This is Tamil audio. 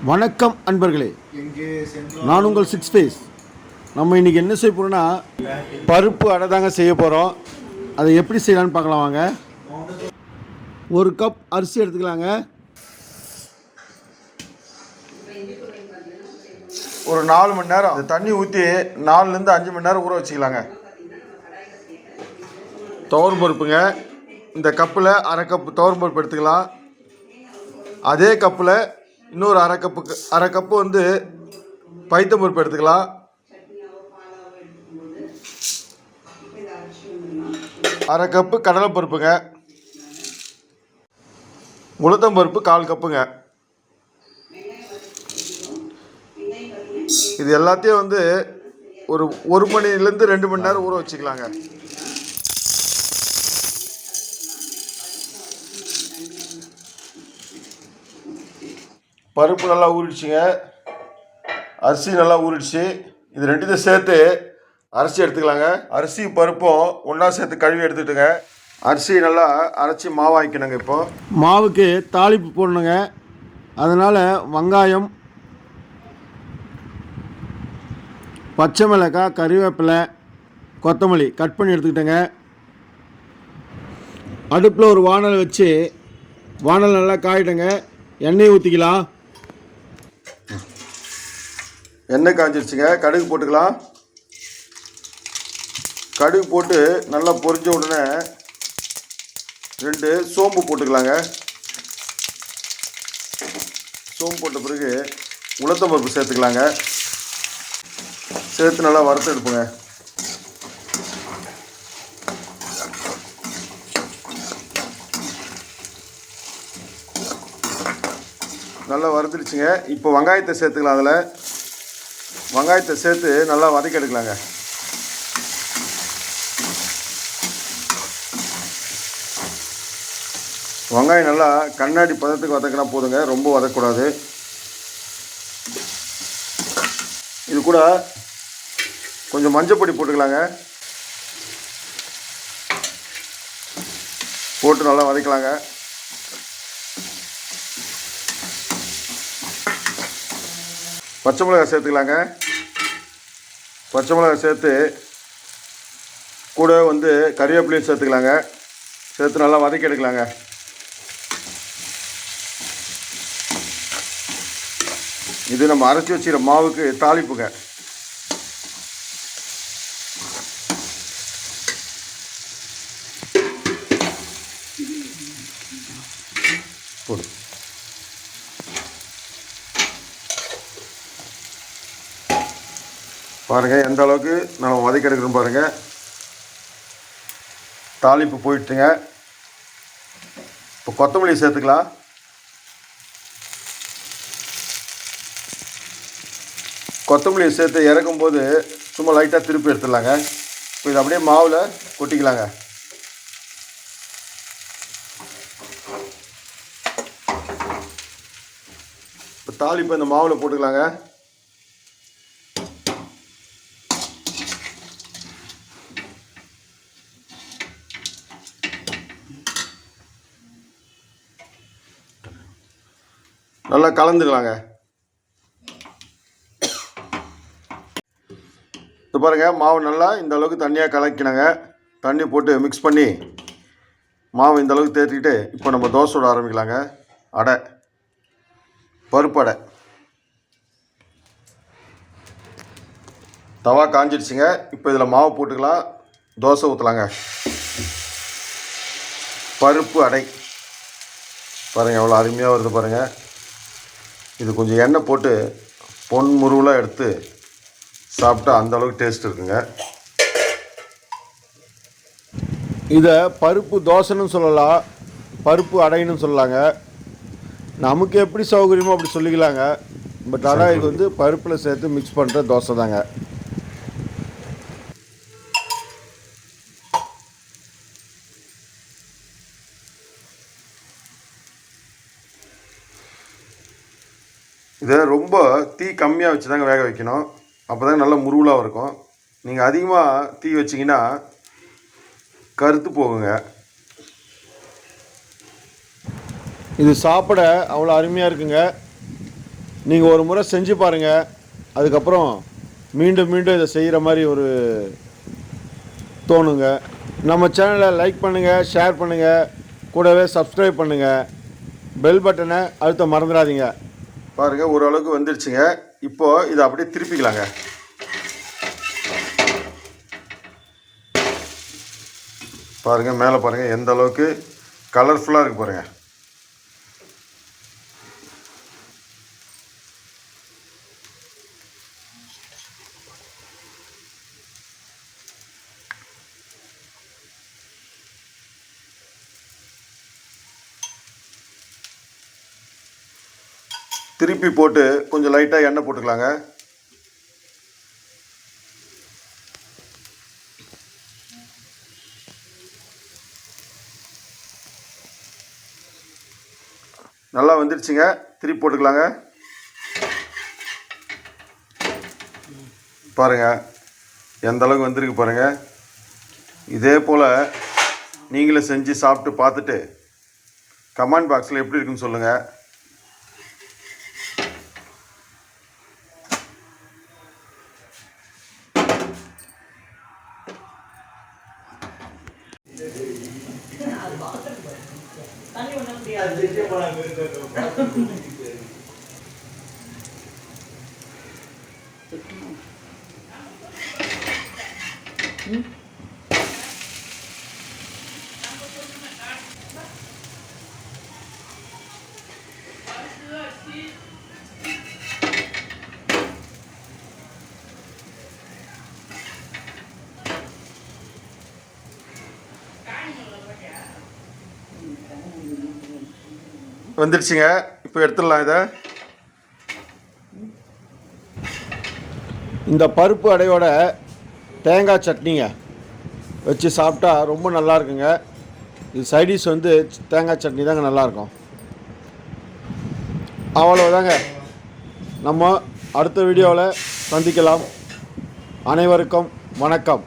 வணக்கம் அன்பர்களே, நான் உங்கள் சிக்ஸ் ஃபேஸ். நம்ம இன்றைக்கி என்ன செய்ய போகிறோன்னா பருப்பு அடை தாங்க செய்ய போகிறோம். அதை எப்படி செய்யலான்னு பார்க்கலாம் வாங்க. ஒரு கப் அரிசி எடுத்துக்கலாங்க. ஒரு 4 மணி நேரம் தண்ணி ஊற்றி 4லேருந்து 5 மணி நேரம் ஊற வச்சுக்கலாங்க. துவரம் பருப்புங்க, இந்த கப்பில் அரை கப்பு துவரம் பருப்பு எடுத்துக்கலாம். அதே கப்பில் இன்னொரு அரை கப்பு வந்து பைத்தம் பருப்பு எடுத்துக்கலாம். அரை கப்பு கடலை பருப்புங்க, உளுத்தம் பருப்பு 1/4 கப்புங்க. இது எல்லாத்தையும் வந்து ஒரு 1 மணிலேருந்து 2 மணி நேரம் ஊற வச்சுக்கலாங்க. பருப்பு நல்லா ஊறிடுச்சுங்க, அரிசி நல்லா ஊறிடுச்சு. இது ரெண்டுத்தையும் சேர்த்து அரிசி எடுத்துக்கலாங்க. அரிசி பருப்பும் ஒன்றா சேர்த்து கழுவி எடுத்துக்கிட்டுங்க. அரிசி நல்லா அரைச்சி மாவாக்கிக்கணுங்க. இப்போது மாவுக்கு தாளிப்பு போடணுங்க. அதனால் வெங்காயம், பச்சை மிளகாய், கறிவேப்பிலை, கொத்தமல்லி கட் பண்ணி எடுத்துக்கிட்டேங்க. அடுப்பில் ஒரு வானல் வச்சு வானல் நல்லா காயிட்டுங்க. எண்ணெய் ஊற்றிக்கலாம். எண்ணெய் காஞ்சிருச்சுங்க, கடுகு போட்டுக்கலாம். கடுகு போட்டு நல்லா பொரிஞ்ச உடனே 2 சோம்பு போட்டுக்கலாங்க. சோம்பு போட்ட பிறகு உளுத்தம் பருப்பு சேர்த்துக்கலாங்க. சேர்த்து நல்லா வறுத்து எடுப்புங்க. நல்லா வறுத்துடுச்சுங்க. இப்போ வெங்காயத்தை சேர்த்துக்கலாம். அதில் வெங்காயத்தை சேர்த்து நல்லா வதக்கி எடுக்கலாங்க. வெங்காயம் நல்லா கண்ணாடி பதத்துக்கு வதக்கினா போதுங்க, ரொம்ப வதக்கக்கூடாது. இது கூட கொஞ்சம் மஞ்சள் பொடி போட்டுக்கலாங்க. போட்டு நல்லா வதக்கலாங்க. பச்சை மிளகாய் சேர்த்துக்கலாங்க. பச்சை மிளகாய் சேர்த்து கூட வந்து கறிவேப்பிலையும் சேர்த்துக்கலாங்க. சேர்த்து நல்லா வதக்கி எடுக்கலாங்க. இது நம்ம அரைச்சி வச்சுக்கிற மாவுக்கு தாளிப்புங்க. போடு. பாருங்கள் எந்த அளவுக்கு நம்ம வதக்கி எடுக்கணும் பாருங்கள். தாளிப்பு போயிட்டுங்க. இப்போ கொத்தமல்லி சேர்த்துக்கலாம். கொத்தமல்லி சேர்த்து இறக்கும்போது சும்மா லைட்டாக திருப்பி எடுத்துடலாங்க. இப்போ இது அப்படியே மாவில் கொட்டிக்கலாங்க. இப்போ தாளிப்பு இந்த மாவில் போட்டுக்கலாங்க. நல்லா கலந்துக்கலாங்க. இது பாருங்கள், மாவு நல்லா இந்த அளவுக்கு தண்ணியாக கலக்கினாங்க. தண்ணி போட்டு மிக்ஸ் பண்ணி மாவு இந்த அளவுக்கு தேர்த்திக்கிட்டு இப்போ நம்ம தோசை விட ஆரம்பிக்கலாங்க. அடை, பருப்பு அடை. தவா காஞ்சிடுச்சுங்க. இப்போ இதில் மாவு போட்டுக்கலாம், தோசை ஊற்றலாங்க. பருப்பு அடை பாருங்கள் எவ்வளோ அருமையாக வருது பாருங்கள். இது கொஞ்சம் எண்ணெய் போட்டு பொன் முருவலாக எடுத்து சாப்பிட்டா அந்தளவுக்கு டேஸ்ட் இருக்குங்க. இதை பருப்பு தோசைன்னு சொல்லலாம், பருப்பு அடைன்னு சொல்லலாங்க. நமக்கு எப்படி சௌகரியமோ அப்படி சொல்லிக்கலாங்க. பட் ஆனால் இது வந்து பருப்பில் சேர்த்து மிக்ஸ் பண்ணுற தோசை தாங்க. இதை ரொம்ப தீ கம்மியாக வச்சு தாங்க வேக வைக்கணும். அப்போ தான் நல்லா முருவலாக இருக்கும். நீங்கள் அதிகமாக தீ வச்சிங்கன்னா கருத்து போகுங்க. இது சாப்பிட அவ்வளோ அருமையாக இருக்குங்க. நீங்கள் ஒரு முறை செஞ்சு பாருங்கள். அதுக்கப்புறம் மீண்டும் மீண்டும் இதை செய்கிற மாதிரி ஒரு தோணுங்க. நம்ம சேனலை லைக் பண்ணுங்கள், ஷேர் பண்ணுங்கள், கூடவே சப்ஸ்கிரைப் பண்ணுங்கள். பெல் பட்டனை அழுத்த மறந்துடாதீங்க. பாருங்கள், ஓரளவுக்கு வந்துடுச்சுங்க. இப்போது இதை அப்படியே திருப்பிக்கலாங்க. பாருங்கள், மேலே பாருங்கள் எந்த அளவுக்கு கலர்ஃபுல்லாக இருக்குது பாருங்கள். திருப்பி போட்டு கொஞ்சம் லைட்டாக எண்ணெய் போட்டுக்கலாங்க. நல்லா வந்துடுச்சுங்க. திருப்பி போட்டுக்கலாங்க. பாருங்கள் எந்த அளவுக்கு வந்திருக்கு பாருங்கள். இதே போல் நீங்களும் செஞ்சு சாப்பிட்டு பார்த்துட்டு கமெண்ட் பாக்ஸில் எப்படி இருக்குன்னு சொல்லுங்கள். வந்துடுச்சுங்க. இப்போ எடுத்துடலாம் இதை. இந்த பருப்பு அடையோட தேங்காய் சட்னிங்க வச்சு சாப்பிட்டா ரொம்ப நல்லா இருக்குங்க. இது சைடிஷ் வந்து தேங்காய் சட்னி தாங்க நல்லாயிருக்கும். அவ்வளோதாங்க. நம்ம அடுத்த வீடியோவில் சந்திக்கலாம். அனைவருக்கும் வணக்கம்.